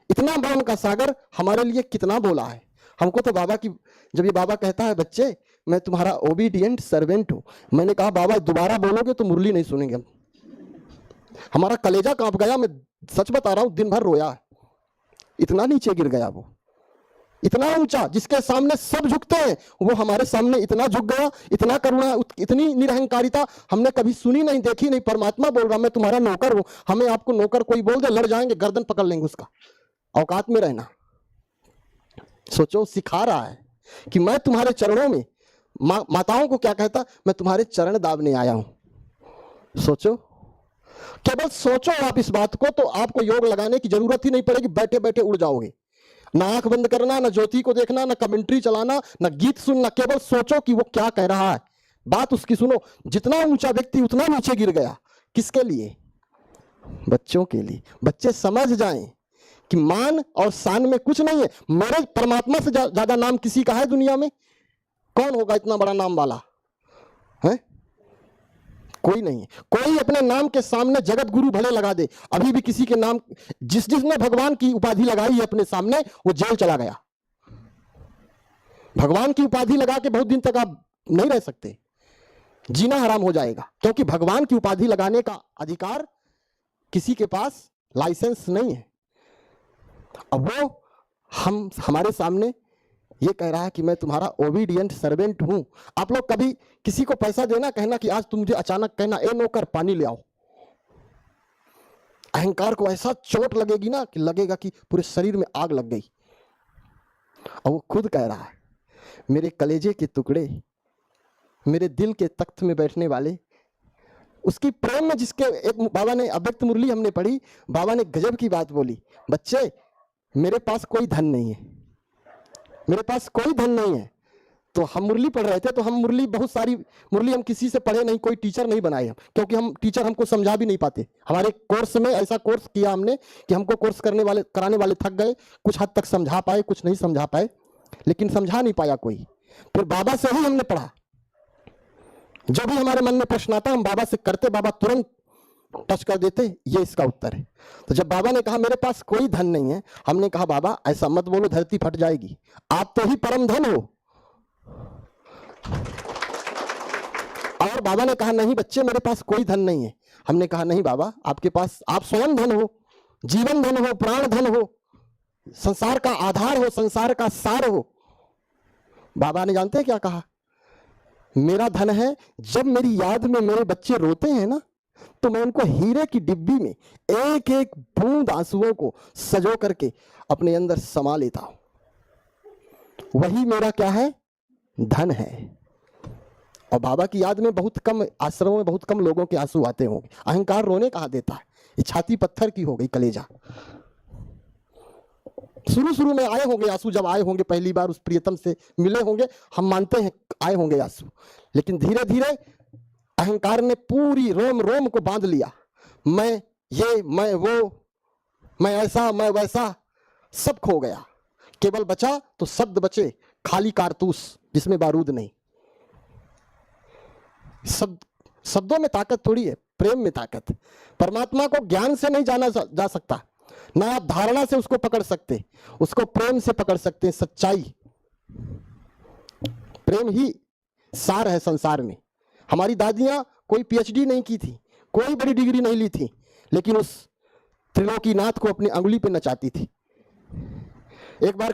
इतना मौन का सागर हमारे लिए कितना बोला है। हमको तो बाबा की, जब ये बाबा कहता है बच्चे मैं तुम्हारा ओबीडियंट सर्वेंट हूं, मैंने कहा बाबा दोबारा बोलोगे तो मुरली नहीं सुनेंगे हम। हमारा कलेजा कांप गया, मैं सच बता रहा हूं, दिन भर रोया है। इतना नीचे गिर गया वो, इतना ऊंचा, जिसके सामने सब झुकते हैं वो हमारे सामने इतना झुक गया। इतना करुणा, इतनी निरहंकारिता हमने कभी सुनी नहीं, देखी नहीं। परमात्मा बोल रहा मैं तुम्हारा नौकर हूं। हमें आपको नौकर कोई बोल दे लड़ जाएंगे, गर्दन पकड़ लेंगे उसका। औकात में रहना। सोचो, सिखा रहा है कि मैं तुम्हारे चरणों में, माताओं को क्या कहता, मैं तुम्हारे चरण दाबने आया हूं। सोचो, केवल सोचो आप इस बात को, तो आपको योग लगाने की जरूरत ही नहीं पड़ेगी, बैठे बैठे उड़ जाओगे। ना आंख बंद करना, ना ज्योति को देखना, ना कमेंट्री चलाना, ना गीत सुनना, केवल सोचो कि वो क्या कह रहा है, बात उसकी सुनो। जितना ऊंचा व्यक्ति उतना नीचे गिर गया। किसके लिए? बच्चों के लिए। बच्चे समझ जाएं कि मान और शान में कुछ नहीं है। मेरे परमात्मा से ज्यादा नाम किसी का है दुनिया में? कौन होगा इतना बड़ा नाम वाला है? कोई नहीं है। कोई अपने नाम के सामने जगत गुरु भले लगा दे, अभी भी किसी के नाम, जिसने भगवान की उपाधि लगाई है अपने सामने, वो जेल चला गया। भगवान की उपाधि लगा के बहुत दिन तक आप नहीं रह सकते, जीना हराम हो जाएगा। क्योंकि भगवान की उपाधि लगाने का अधिकार किसी के पास लाइसेंस नहीं है। अब वो हमारे सामने ये कह रहा है कि मैं तुम्हारा ओबीडियंट सर्वेंट हूं। आप लोग कभी किसी को पैसा देना, कहना कि आज तुम मुझे अचानक कहना ए नौकर पानी ले आओ, अहंकार को ऐसा चोट लगेगी ना कि लगेगा कि पूरे शरीर में आग लग गई। और वो खुद कह रहा है मेरे कलेजे के टुकड़े, मेरे दिल के तख्त में बैठने वाले, उसकी प्रेम में जिसके, एक बाबा ने अव्यक्त मुरली हमने पढ़ी, बाबा ने गजब की बात बोली, बच्चे मेरे पास कोई धन नहीं है, मेरे पास कोई धन नहीं है। तो हम मुरली पढ़ रहे थे, तो हम मुरली, बहुत सारी मुरली हम किसी से पढ़े नहीं, कोई टीचर नहीं बनाए हम, क्योंकि हम टीचर हमको समझा भी नहीं पाते। हमारे कोर्स में ऐसा कोर्स किया हमने कि हमको कोर्स कराने वाले थक गए, कुछ हद तक समझा पाए, कुछ नहीं समझा पाए, लेकिन समझा नहीं पाया कोई। फिर बाबा से ही हमने पढ़ा, जो भी हमारे मन में प्रश्न आता हम बाबा से करते, बाबा तुरंत टच कर देते, ये इसका उत्तर है। तो जब बाबा ने कहा मेरे पास कोई धन नहीं है, हमने कहा बाबा ऐसा मत बोलो, धरती फट जाएगी, आप तो ही परम धन हो। और बाबा ने कहा नहीं बच्चे मेरे पास कोई धन नहीं है। हमने कहा नहीं बाबा, आपके पास, आप स्वयं धन हो, जीवन धन हो, प्राण धन हो, संसार का आधार हो, संसार का सार हो। बाबा ने जानते हैं क्या कहा? मेरा धन है, जब मेरी याद में मेरे बच्चे रोते हैं ना, तो मैं उनको हीरे की डिब्बी में एक एक बूंद आंसुओं को सजो करके अपने अंदर समा लेता हूं। वही मेरा क्या है? धन है। और बाबा की याद में बहुत कम आश्रमों में बहुत कम लोगों के आंसू आते होंगे। अहंकार रोने कहाँ देता है, ये छाती पत्थर की हो गई, कलेजा। शुरू में आए होंगे आंसू, जब आए होंगे पहली बार उस प्रियतम से मिले होंगे, हम मानते हैं आए होंगे आंसू, लेकिन धीरे धीरे अहंकार ने पूरी रोम रोम को बांध लिया। मैं ये, मैं वो, मैं ऐसा, मैं वैसा, सब खो गया। केवल बचा तो शब्द बचे, खाली कारतूस जिसमें बारूद नहीं। शब्दों में ताकत थोड़ी है, प्रेम में ताकत। परमात्मा को ज्ञान से नहीं जाना जा सकता, ना आप धारणा से उसको पकड़ सकते, उसको प्रेम से पकड़ सकते हैं। सच्चाई, प्रेम ही सार है संसार में। हमारी दादियां कोई पीएचडी नहीं की थी, कोई बड़ी डिग्री नहीं ली थी, लेकिन उस त्रिलोकीनाथ को अपनी अंगुली पे नचाती थी। एक बार की